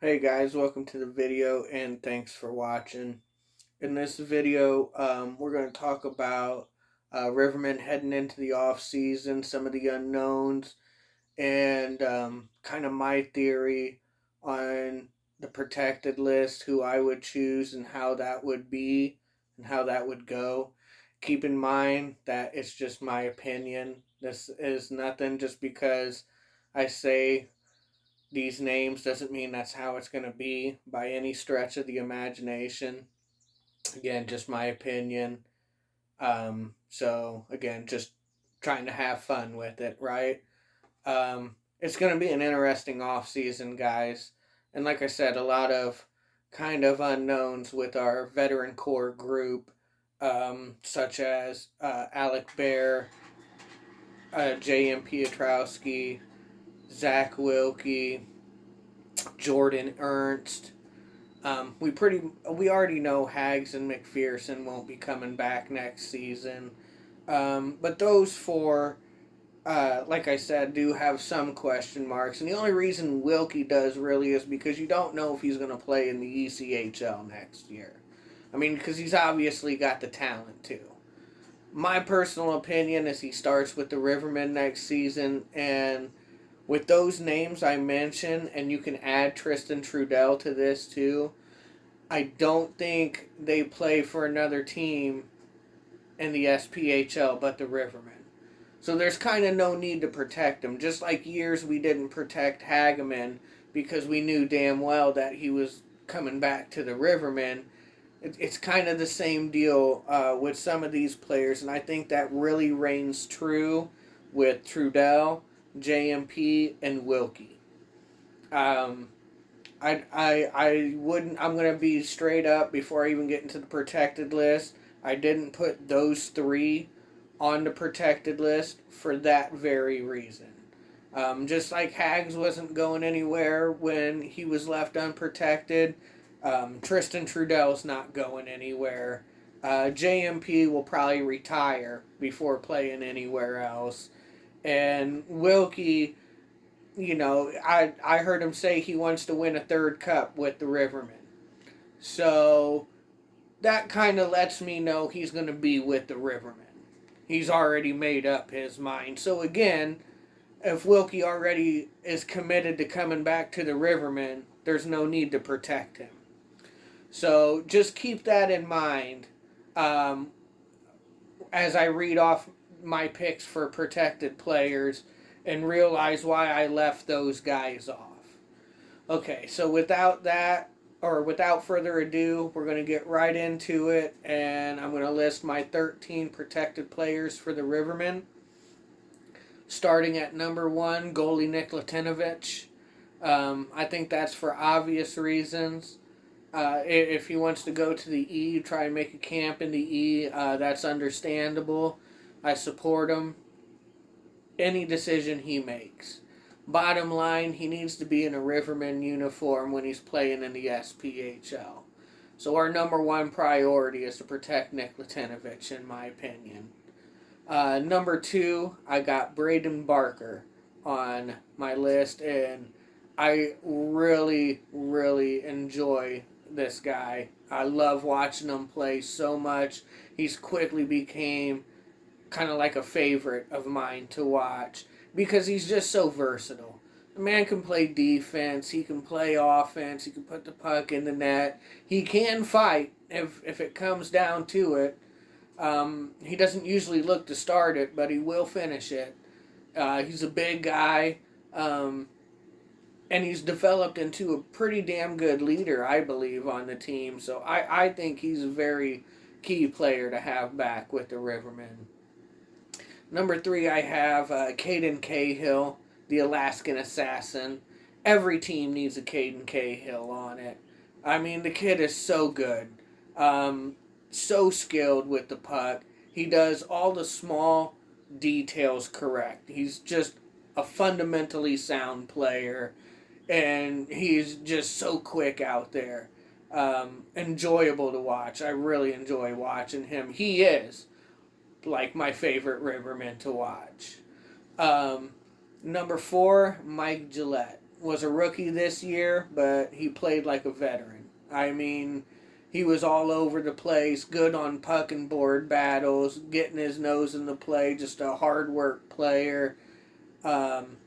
Hey guys, welcome to the video and thanks for watching. In this video, we're going to talk about Rivermen heading into the off season, some of the unknowns, and kind of my theory on the protected list, who I would choose, and how that would be, and how that would go. Keep in mind that it's just my opinion. This is nothing just because I say these names doesn't mean that's how it's going to be by any stretch of the imagination. Again, just my opinion. So again, just trying to have fun with it, right? It's going to be an interesting off season, guys, and like I said, a lot of kind of unknowns with our veteran core group, such as Alec Bear, J.M. Pietrowski, Zach Wilkie, Jordan Ernst. We already know Hags and McPherson won't be coming back next season, but those four, like I said, do have some question marks, and the only reason Wilkie does really is because you don't know if he's going to play in the ECHL next year. I mean, because he's obviously got the talent too. My personal opinion is he starts with the Rivermen next season, and with those names I mentioned, and you can add Tristan Trudell to this too, I don't think they play for another team in the SPHL but the Rivermen. So there's kind of no need to protect him. Just like years we didn't protect Hageman because we knew damn well that he was coming back to the Rivermen. It's kind of the same deal with some of these players, and I think that really reigns true with Trudell, JMP, and Wilkie. Um, I wouldn't. I'm gonna be straight up before I even get into the protected list. I didn't put those three on the protected list for that very reason. Just like Hags wasn't going anywhere when he was left unprotected, Tristan Trudell's not going anywhere. JMP will probably retire before playing anywhere else, and Wilkie, I heard him say he wants to win a third cup with the Rivermen. So that kind of lets me know he's going to be with the Rivermen. He's already made up his mind. So again, if Wilkie already is committed to coming back to the Rivermen, there's no need to protect him. So just keep that in mind um, as I read off my picks for protected players and realize why I left those guys off. Okay, so without further ado, we're going to get right into it, and I'm going to list my 13 protected players for the Rivermen. Starting at number one, goalie Nick Latinovich. I think that's for obvious reasons. If he wants to go to the E, try and make a camp in the E, that's understandable. I support him. Any decision he makes. Bottom line, he needs to be in a Riverman uniform when he's playing in the SPHL. So our number one priority is to protect Nick Latinovich, in my opinion. Number two, I got Braden Barker on my list, and I really, really enjoy this guy. I love watching him play so much. He's quickly became kind of like a favorite of mine to watch because he's just so versatile. The man can play defense, he can play offense, he can put the puck in the net, he can fight if it comes down to it. He doesn't usually look to start it, but he will finish it. He's a big guy, and he's developed into a pretty damn good leader, I believe, on the team. So I think he's a very key player to have back with the Rivermen. Number three, I have Caden Cahill, the Alaskan Assassin. Every team needs a Caden Cahill on it. I mean, the kid is so good. So skilled with the puck. He does all the small details correct. He's just a fundamentally sound player, and he's just so quick out there. Enjoyable to watch. I really enjoy watching him. He is like my favorite Riverman to watch. Um, Number four, Mike Gillette. was a rookie this year, but he played like a veteran. I mean, he was all over the place, good on puck and board battles, getting his nose in the play, just a hard work player. Um,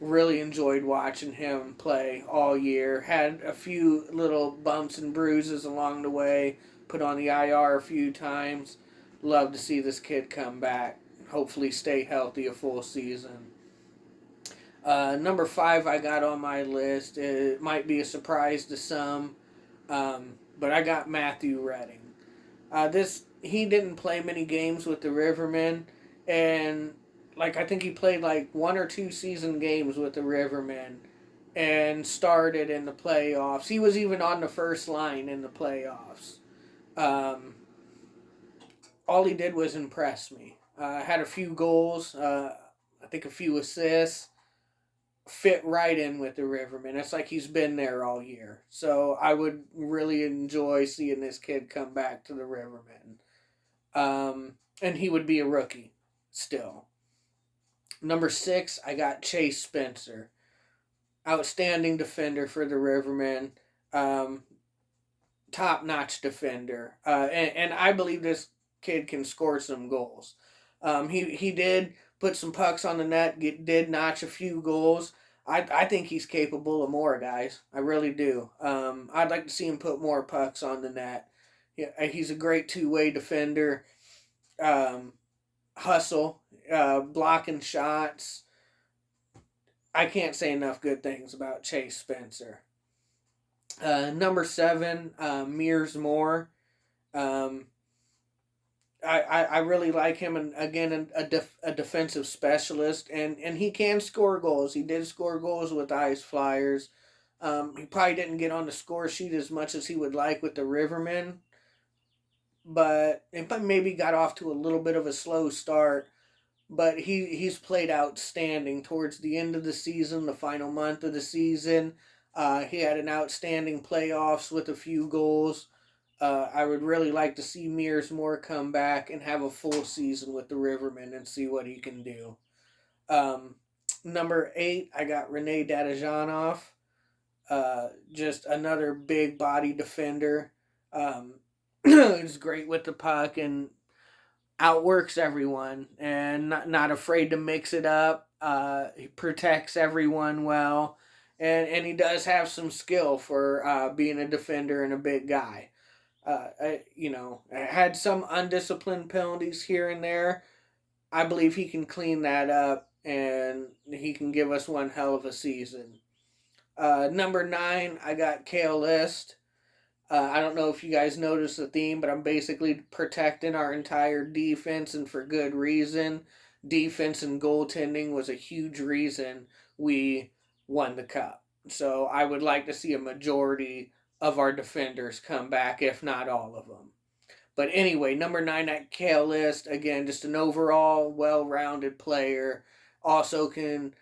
really enjoyed watching him play all year. Had a few little bumps and bruises along the way, put on the IR a few times. Love to see this kid come back. Hopefully, stay healthy a full season. Number five, I got on my list. It might be a surprise to some, but I got Matthew Redding. This he didn't play many games with the Rivermen, and like I think he played like one or two season games with the Rivermen, and started in the playoffs. He was even on the first line in the playoffs. Um, all he did was impress me. Had a few goals, I think a few assists. Fit right in with the Rivermen. It's like he's been there all year. So I would really enjoy seeing this kid come back to the Rivermen. And he would be a rookie still. Number six, I got Chase Spencer. Outstanding defender for the Rivermen. Um, Top notch defender. And I believe this kid can score some goals. He did put some pucks on the net, did notch a few goals. I think he's capable of more, guys. I really do. I'd like to see him put more pucks on the net. Yeah, he's a great two-way defender. Um, Hustle, blocking shots. I can't say enough good things about Chase Spencer. Number seven, Mears Moore. Um, I really like him, and again, a defensive specialist, and he can score goals. He did score goals with Ice Flyers. He probably didn't get on the score sheet as much as he would like with the Rivermen, but maybe got off to a little bit of a slow start. But he's played outstanding towards the end of the season, the final month of the season. He had an outstanding playoffs with a few goals. I would really like to see Mears Moore come back and have a full season with the Rivermen and see what he can do. Um, Number eight, I got Rene Dadajanov. Just another big body defender. He's great with the puck and outworks everyone and not afraid to mix it up. He protects everyone well. And he does have some skill for being a defender and a big guy. Had some undisciplined penalties here and there. I believe he can clean that up and he can give us one hell of a season. Number nine, I got Kale List. I don't know if you guys noticed the theme, but I'm basically protecting our entire defense, and for good reason. Defense and goaltending was a huge reason we won the cup. So I would like to see a majority of our defenders come back, if not all of them. But anyway, number nine at Kale List, again, just an overall well rounded player. Also can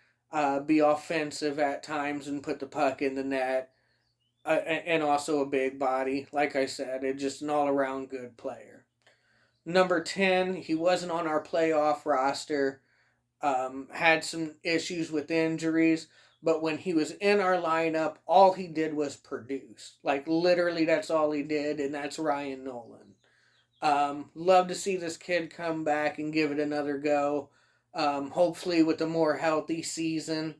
be offensive at times and put the puck in the net. And also a big body. Like I said, it's just an all around good player. Number 10, he wasn't on our playoff roster. Had some issues with injuries, but when he was in our lineup, all he did was produce. Like literally, that's all he did, and that's Ryan Nolan. Love to see this kid come back and give it another go. Hopefully, with a more healthy season.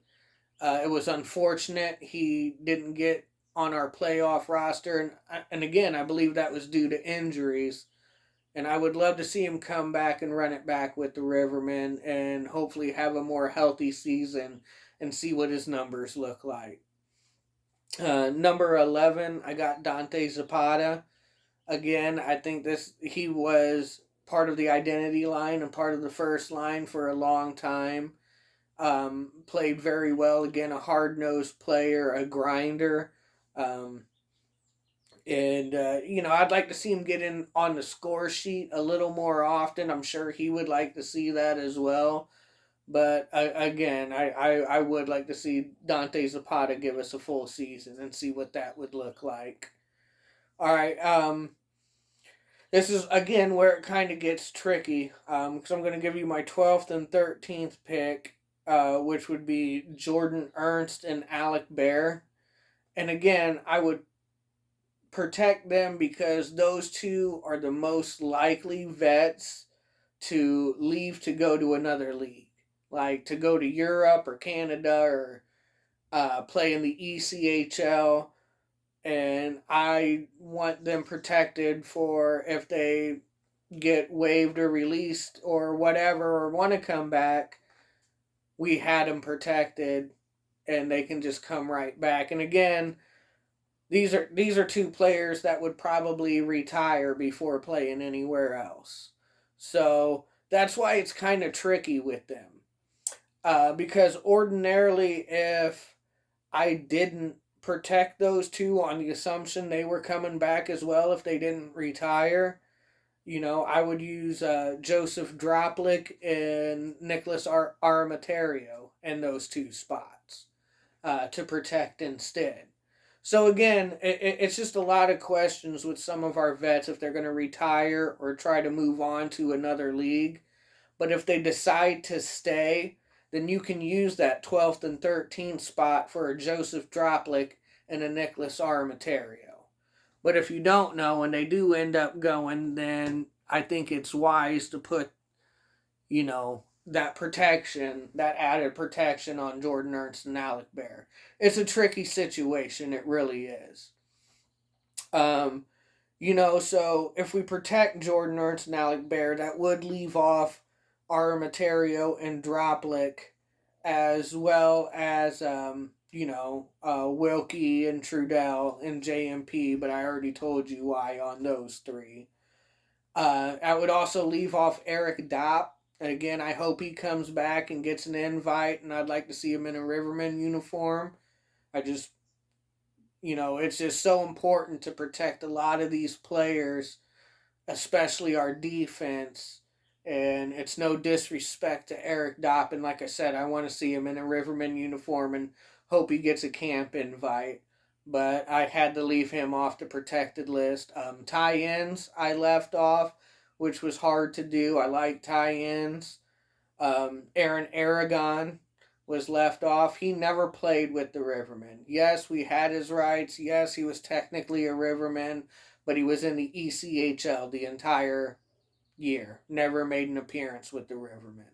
It was unfortunate he didn't get on our playoff roster, and again, I believe that was due to injuries. And I would love to see him come back and run it back with the Rivermen and hopefully have a more healthy season and see what his numbers look like. Number 11, I got Dante Zapata. Again, I think he was part of the identity line and part of the first line for a long time. Played very well. Again, a hard-nosed player, a grinder. Um, I'd like to see him get in on the score sheet a little more often. I'm sure he would like to see that as well. But again, I would like to see Dante Zapata give us a full season and see what that would look like. All right. This is, again, where it kind of gets tricky because I'm going to give you my 12th and 13th pick. which would be Jordan Ernst and Alec Bear. And again, I would protect them because those two are the most likely vets to leave to go to another league, like to go to Europe or Canada or play in the ECHL. And I want them protected for if they get waived or released or whatever or want to come back, we had them protected and they can just come right back. And again, these are two players that would probably retire before playing anywhere else. So that's why it's kind of tricky with them. Because ordinarily, if I didn't protect those two on the assumption they were coming back as well, if they didn't retire, I would use Joseph Droplik and Nicholas Armatario in those two spots to protect instead. So again, it's just a lot of questions with some of our vets if they're going to retire or try to move on to another league. But if they decide to stay, then you can use that 12th and 13th spot for a Joseph Droplik and a Nicholas Armatario. But if you don't know and they do end up going, then I think it's wise to put, that protection, that added protection on Jordan Ernst and Alec Bear. It's a tricky situation. It really is. Um, so if we protect Jordan Ernst and Alec Bear, that would leave off Armatario and Droplik, as well as Wilkie and Trudell and JMP. But I already told you why on those three. I would also leave off Eric Dopp. And again, I hope he comes back and gets an invite, and I'd like to see him in a Rivermen uniform. I just, it's just so important to protect a lot of these players, especially our defense. And it's no disrespect to Eric Dopp. And like I said, I want to see him in a Rivermen uniform and hope he gets a camp invite. But I had to leave him off the protected list. Tie-ins I left off, which was hard to do. I like tie-ins. Aaron Aragon was left off. He never played with the Rivermen. Yes, we had his rights. Yes, he was technically a Riverman, but he was in the ECHL the entire year. Never made an appearance with the Rivermen.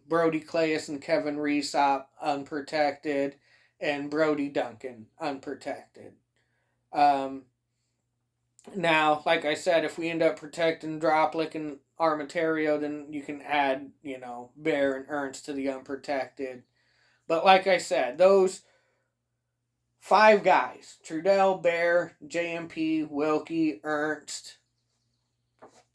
Brody Clayus and Kevin Reesop, unprotected, and Brody Duncan, unprotected. Now, like I said, if we end up protecting Droplik and Armatario, then you can add, Bear and Ernst to the unprotected. But like I said, those 5 guys, Trudell, Bear, JMP, Wilkie, Ernst,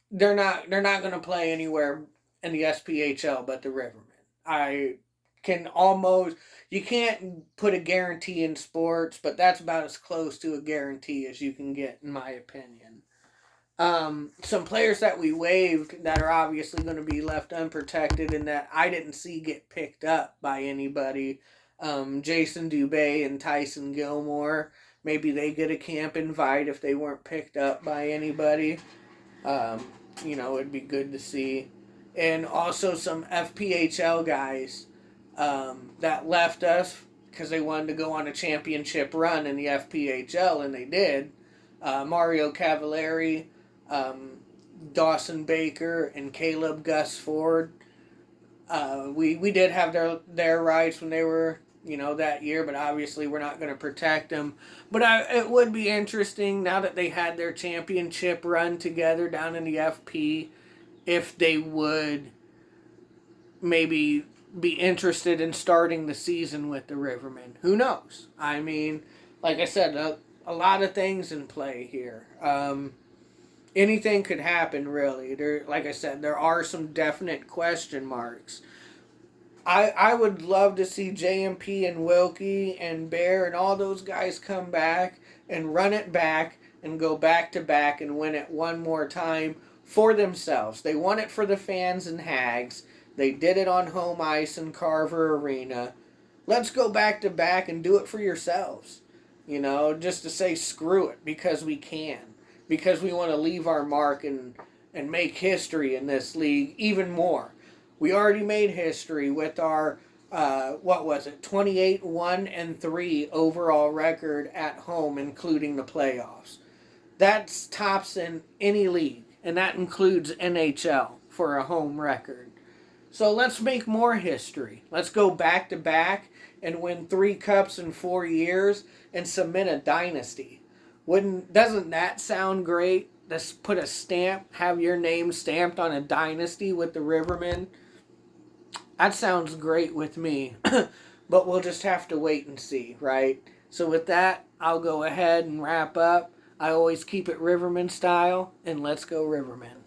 they're not going to play anywhere in the SPHL but the Rivermen. I can almost, you can't put a guarantee in sports, but that's about as close to a guarantee as you can get, in my opinion. Some players that we waived that are obviously going to be left unprotected and that I didn't see get picked up by anybody. Jason Dubé and Tyson Gilmore. Maybe they get a camp invite if they weren't picked up by anybody. It'd be good to see. And also some FPHL guys that left us because they wanted to go on a championship run in the FPHL, and they did. Mario Cavallari, Dawson Baker, and Caleb Gus Ford. We did have their rights when they were, that year, but obviously we're not going to protect them. But it would be interesting now that they had their championship run together down in the FP, if they would maybe be interested in starting the season with the Rivermen. Who knows? I mean, like I said, a lot of things in play here. Anything could happen, really. Like I said, there are some definite question marks. I would love to see JMP and Wilkie and Bear and all those guys come back and run it back and go back to back and win it one more time for themselves. They won it for the fans and Hags. They did it on home ice in Carver Arena. Let's go back to back and do it for yourselves. Just to say screw it because we can. Because we want to leave our mark and make history in this league even more. We already made history with our, what was it, 28-1-3 overall record at home, including the playoffs. That's tops in any league, and that includes NHL for a home record. So let's make more history. Let's go back to back and win 3 cups in 4 years and cement a dynasty. Doesn't that sound great? Let's put a stamp, have your name stamped on a dynasty with the Rivermen. That sounds great with me. But we'll just have to wait and see, right? So with that, I'll go ahead and wrap up. I always keep it Rivermen style, and let's go Rivermen.